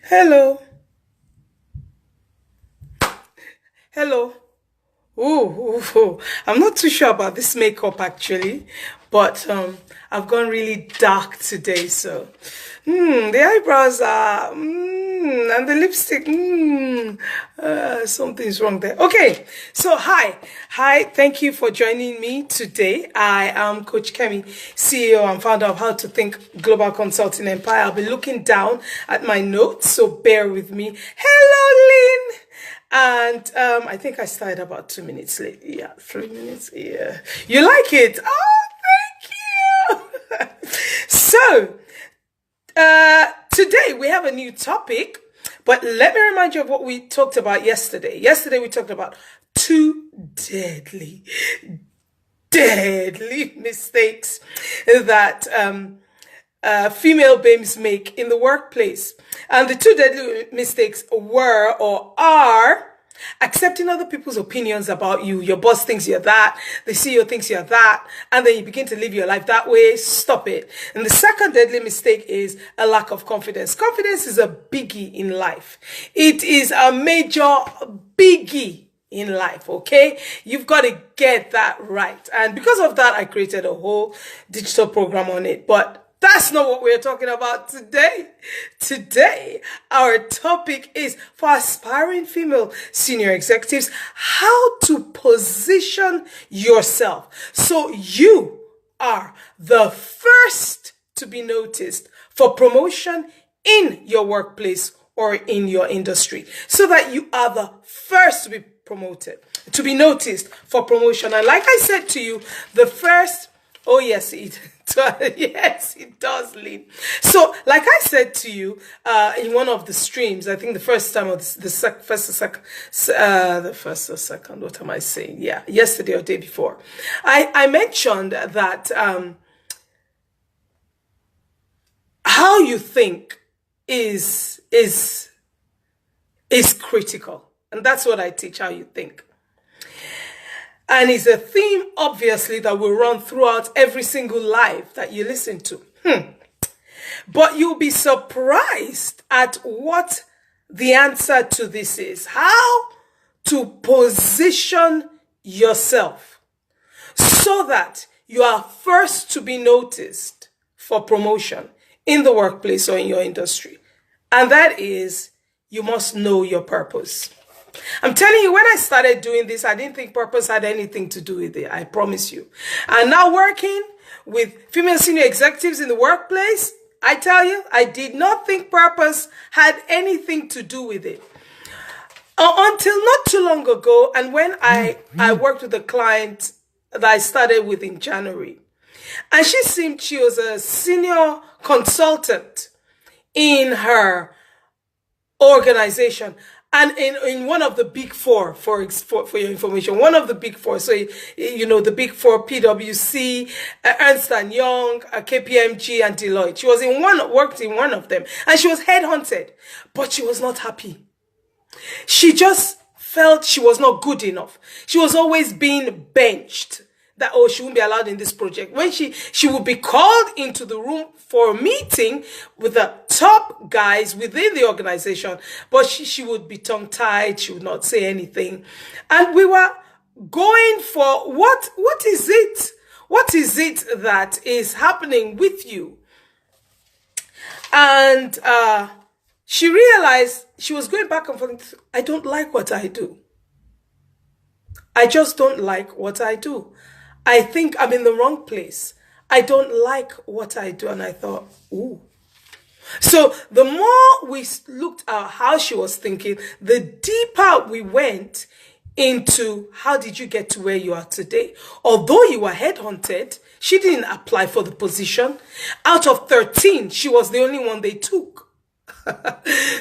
Hello. Hello. Ooh, I'm not too sure about this makeup actually, but I've gone really dark today, so the eyebrows are and the lipstick something's wrong there. Okay, so hi, thank you for joining me today. I am Coach Kemi, CEO and founder of How to Think Global Consulting Empire. I'll be looking down at my notes, so bear with me. Hello, Lynn. And I think I started about 2 minutes late. Yeah, 3 minutes. Yeah. You like it? Oh, thank you. So, today we have a new topic, but let me remind you of what we talked about yesterday. Yesterday we talked about two deadly mistakes that female BIMs make in the workplace. And the two deadly mistakes were or are accepting other people's opinions about you. Your boss thinks you're that, the CEO thinks you're that, and then you begin to live your life that way. Stop it. And the second deadly mistake is a lack of confidence. Confidence is a biggie in life. It is a major biggie in life, okay? You've got to get that right. And because of that, I created a whole digital program on it. But that's not what we're talking about today. Today, our topic is for aspiring female senior executives, how to position yourself so you are the first to be noticed for promotion in your workplace or in your industry, so that you are the first to be promoted, to be noticed for promotion. And like I said to you, the first, oh yes, yes, it does, Lynn. So, like I said to you in one of the streams, I think the first time of the first or second, what am I saying? Yeah, yesterday or day before, I mentioned that how you think is critical, and that's what I teach. How you think. And it's a theme, obviously, that will run throughout every single live that you listen to. But you'll be surprised at what the answer to this is. How to position yourself so that you are first to be noticed for promotion in the workplace or in your industry. And that is, you must know your purpose. I'm telling you, when I started doing this, I didn't think purpose had anything to do with it. I promise you. And now working with female senior executives in the workplace, I tell you, I did not think purpose had anything to do with it. Until not too long ago, and when I worked with a client that I started with in January, and she was a senior consultant in her organization. And in one of the big four, for your information, one of the big four, so the big four, PwC, Ernst and Young, KPMG, and Deloitte. She was worked in one of them, and she was headhunted, but she was not happy. She just felt she was not good enough. She was always being benched. That, oh, she won't be allowed in this project. When she would be called into the room for a meeting with the top guys within the organization, but she would be tongue-tied. She would not say anything. And we were going for what is it? What is it that is happening with you? And she realized she was going back and forth. I don't like what I do. I just don't like what I do. I think I'm in the wrong place. I don't like what I do. And I thought, ooh. So the more we looked at how she was thinking, the deeper we went into how did you get to where you are today. Although you were headhunted, she didn't apply for the position. Out of 13, she was the only one they took.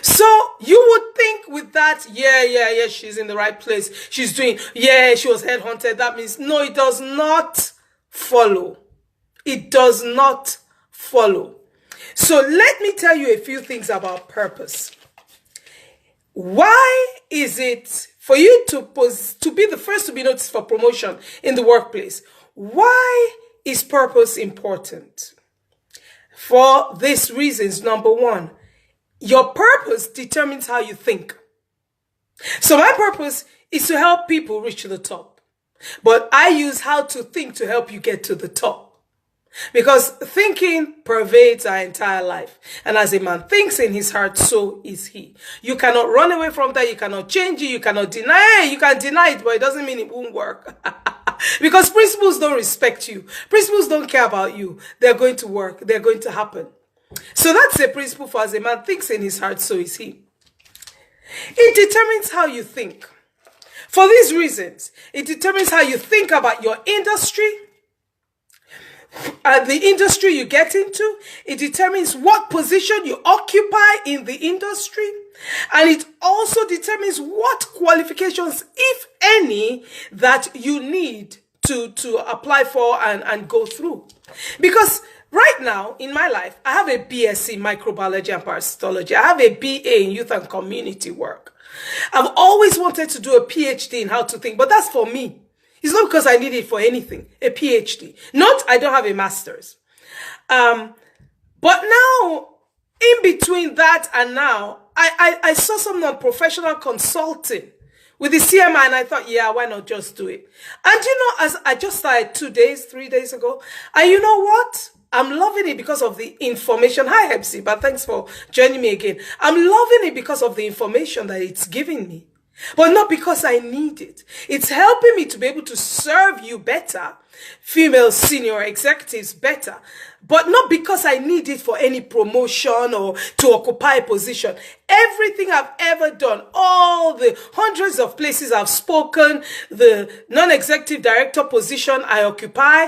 So you would think with that, yeah, she's in the right place. She was headhunted. That means, no, it does not follow. It does not follow. So let me tell you a few things about purpose. Why is it for you to be the first to be noticed for promotion in the workplace? Why is purpose important? For these reasons. Number one, Your purpose determines how you think. So my purpose is to help people reach the top. But I use how to think to help you get to the top. Because thinking pervades our entire life. And as a man thinks in his heart, so is he. You cannot run away from that. You cannot change it. You cannot deny it. You can deny it, but it doesn't mean it won't work. Because principles don't respect you. Principles don't care about you. They're going to work. They're going to happen. So that's a principle for as a man thinks in his heart, so is he. It determines how you think. For these reasons, it determines how you think about your industry, and the industry you get into. It determines what position you occupy in the industry. And it also determines what qualifications, if any, that you need to apply for and go through. Because right now, in my life, I have a BSc in microbiology and parasitology. I have a BA in youth and community work. I've always wanted to do a PhD in how to think, but that's for me. It's not because I need it for anything, a PhD. Not, I don't have a master's. But now, in between that and now, I saw some non-professional consulting with the CMI, and I thought, yeah, why not just do it? And as I just started 3 days ago, and you know what? I'm loving it because of the information. Hi, Hepsi, but thanks for joining me again. I'm loving it because of the information that it's giving me. But not because I need it. It's helping me to be able to serve you better, female senior executives better, but not because I need it for any promotion or to occupy a position. Everything I've ever done, all the hundreds of places I've spoken, the non-executive director position I occupy,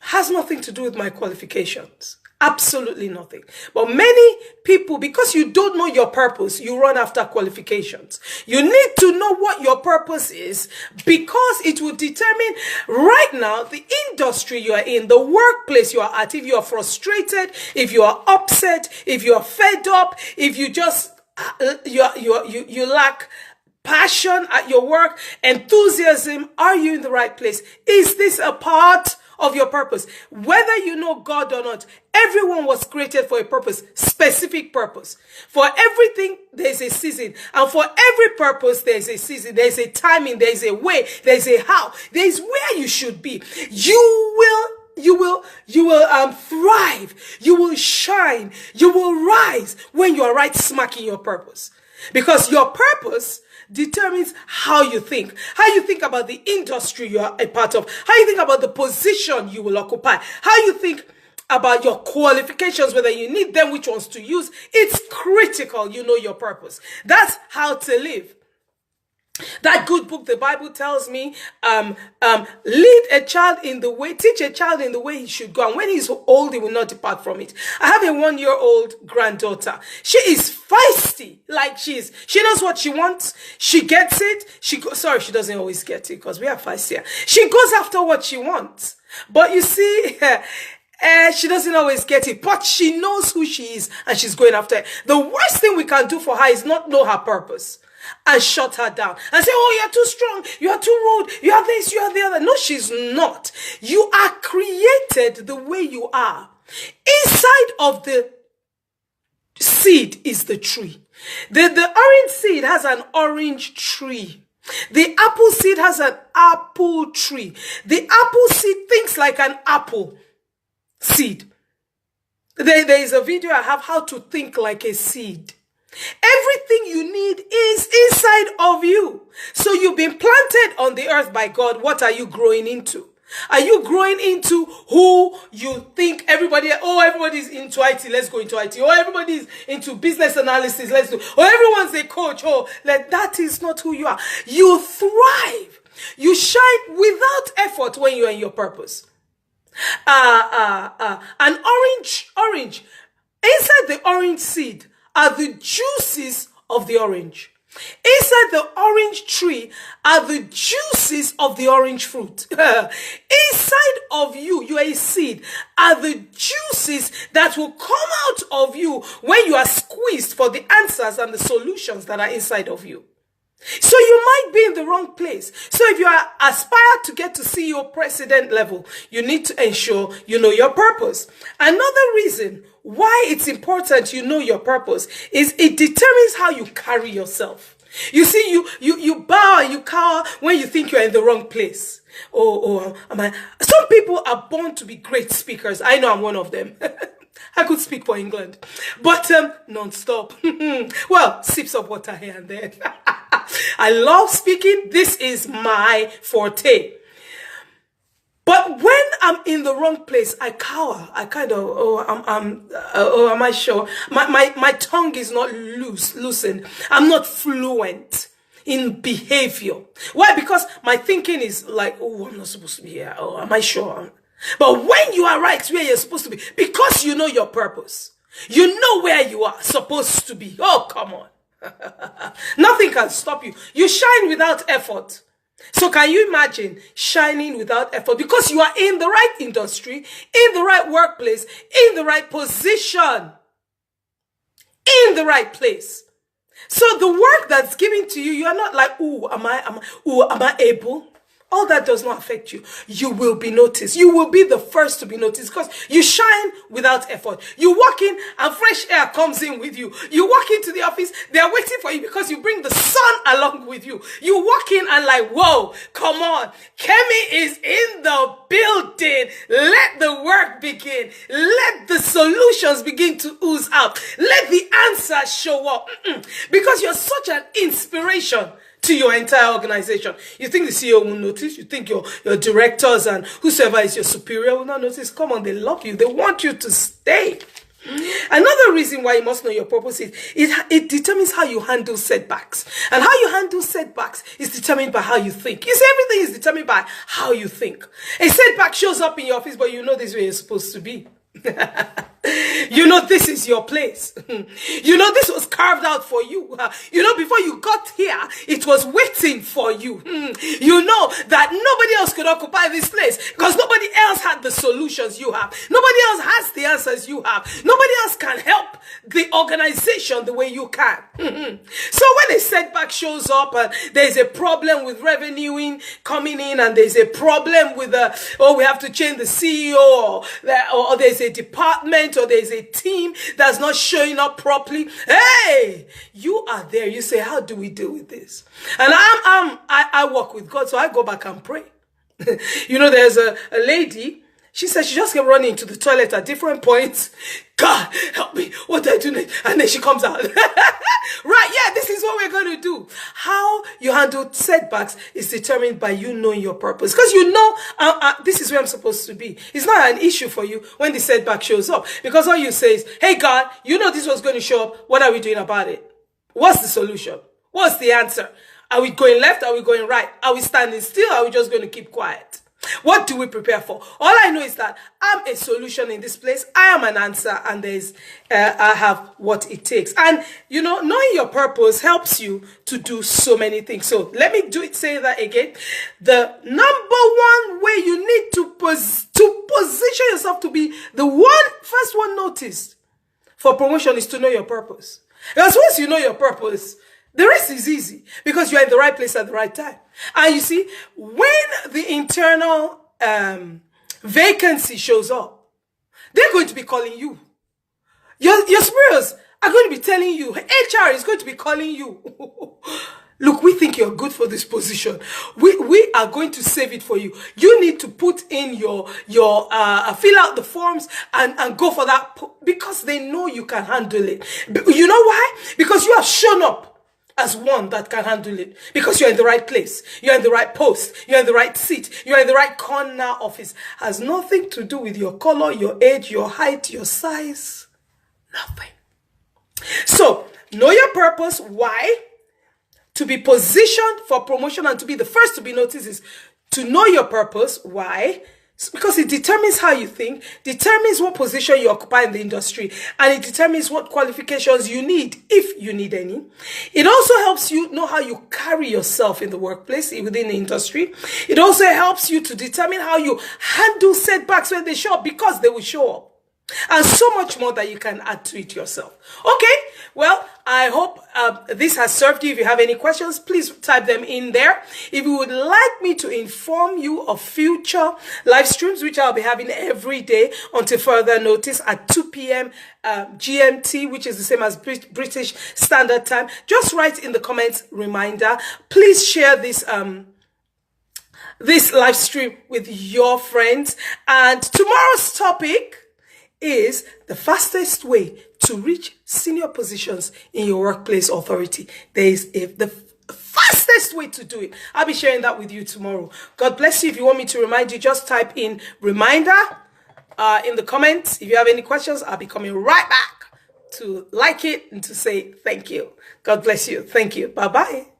has nothing to do with my qualifications. Absolutely nothing. But many people, because you don't know your purpose, you run after qualifications. You need to know what your purpose is, because it will determine right now the industry you are in, the workplace you are at. If you are frustrated, if you are upset, if you are fed up, if you just you lack passion at your work, enthusiasm, are you in the right place? Is this a part of your purpose? Whether you know God or not, everyone was created for a purpose, specific purpose. For everything, there's a season. And for every purpose, there's a season. There's a timing. There's a way. There's a how. There's where you should be. You will thrive. You will shine. You will rise when you are right smack in your purpose. Because your purpose determines how you think about the industry you are a part of, how you think about the position you will occupy, how you think about your qualifications, whether you need them, which ones to use. It's critical you know your purpose. That's how to live. That good book, the Bible tells me, lead a child in the way, teach a child in the way he should go, and when he's old, he will not depart from it. I have a 1-year-old granddaughter. She is feisty, like she knows what she wants. She gets it. She doesn't always get it, because we are feisty. She goes after what she wants. But you see, she doesn't always get it, but she knows who she is, and she's going after it. The worst thing we can do for her is not know her purpose and shut her down and say, oh, you're too strong, you are too rude, you are this, you are the other. No, she's not. You are created the way you are. Inside of the seed is the tree. The orange seed has an orange tree. The apple seed has an apple tree. The apple seed thinks like an apple seed. There is a video I have, how to think like a seed. Everything you need is inside of you. So you've been planted on the earth by God. What are you growing into? Are you growing into who you think everybody's into IT, let's go into IT. Or everybody's into business analysis, let's do. Or everyone's a coach. That is not who you are. You thrive. You shine without effort when you are in your purpose. An orange. Inside the orange seed are the juices of the orange. Inside the orange tree are the juices of the orange fruit. Inside of you, you are a seed, are the juices that will come out of you when you are squeezed for the answers and the solutions that are inside of you. So you might be in the wrong place. So if you are aspire to get to CEO president level, you need to ensure you know your purpose. Another reason why it's important you know your purpose is it determines how you carry yourself. You see, you bow and you cower when you think you're in the wrong place. Am I? Some people are born to be great speakers. I know I'm one of them. I could speak for England, but non-stop. Well, sips of water here and there. I love speaking. This is my forte. But when I'm in the wrong place, I cower. I kind of, am I sure? My tongue is not loosened. I'm not fluent in behavior. Why? Because my thinking is like, oh, I'm not supposed to be here. Oh, am I sure? But when you are right where you're supposed to be, because you know your purpose, you know where you are supposed to be. Oh, come on. Nothing can stop you. You shine without effort. So can you imagine shining without effort? Because you are in the right industry, in the right workplace, in the right position, in the right place. So the work that's given to you, you are not like, am I able? All that does not affect you. You will be noticed. You will be the first to be noticed because you shine without effort. You walk in and fresh air comes in with you. You walk into the office, they are waiting for you because you bring the sun along with you. You walk in and like, whoa, come on. Kemi is in the building. Let the work begin. Let the solutions begin to ooze out. Let the answers show up. Because you're such an inspiration to your entire organization. You think the CEO will notice? You think your directors and whosoever is your superior will not notice? Come on, they love you. They want you to stay. Another reason why you must know your purpose is it determines how you handle setbacks. And how you handle setbacks is determined by how you think. You see, everything is determined by how you think. A setback shows up in your office, but you know this is where you're supposed to be. You know this is your place. You know this was carved out for you. You know before you got here it was waiting for you. You know that nobody else could occupy this place because nobody else had the solutions you have. Nobody else has the answers you have. Nobody else can help the organization the way you can. So when a setback shows up and there's a problem with revenue coming in and there's a problem with we have to change the CEO or there's a department or there's a team that's not showing up properly. Hey, you are there. You say, how do we deal with this? And I work with God, so I go back and pray. You know, there's a lady. She said she just kept running into the toilet at different points. God, help me. What do I do next? And then she comes out. Right, yeah, this is what we're going to do. How you handle setbacks is determined by you knowing your purpose. Because you know, this is where I'm supposed to be. It's not an issue for you when the setback shows up. Because all you say is, hey, God, you know this was going to show up. What are we doing about it? What's the solution? What's the answer? Are we going left? Are we going right? Are we standing still? Or are we just going to keep quiet? What do we prepare for? All I know is that I'm a solution in this place. I am an answer, and I have what it takes. And you know, knowing your purpose helps you to do so many things. So let me say that again. The number one way you need to position yourself to be the first one noticed for promotion is to know your purpose. Because once you know your purpose, the rest is easy because you're in the right place at the right time. And you see, when the internal vacancy shows up, they're going to be calling you. Your superiors are going to be telling you. HR is going to be calling you. Look, we think you're good for this position. We are going to save it for you. You need to put in your fill out the forms and go for that because they know you can handle it. You know why? Because you have shown up as one that can handle it. Because you're in the right place. You're in the right post. You're in the right seat. You're in the right corner office. Has nothing to do with your color, your age, your height, your size. Nothing. So, know your purpose. Why? To be positioned for promotion and to be the first to be noticed is to know your purpose. Why? Because it determines how you think, determines what position you occupy in the industry, and it determines what qualifications you need, if you need any. It also helps you know how you carry yourself in the workplace, within the industry. It also helps you to determine how you handle setbacks when they show up, because they will show up. and so much more that you can add to it yourself. Okay, well, I hope this has served you. If you have any questions, please type them in there. If you would like me to inform you of future live streams, which I'll be having every day until further notice at 2 p.m. GMT, which is the same as British Standard Time, just write in the comments reminder. Please share this this live stream with your friends. And tomorrow's topic is the fastest way to reach senior positions in your workplace authority. There is the fastest way to do it. I'll be sharing that with you tomorrow. God bless you. If you want me to remind you, just type in reminder in the comments. If you have any questions, I'll be coming right back to like it and to say thank you. God bless you. Thank you. Bye-bye.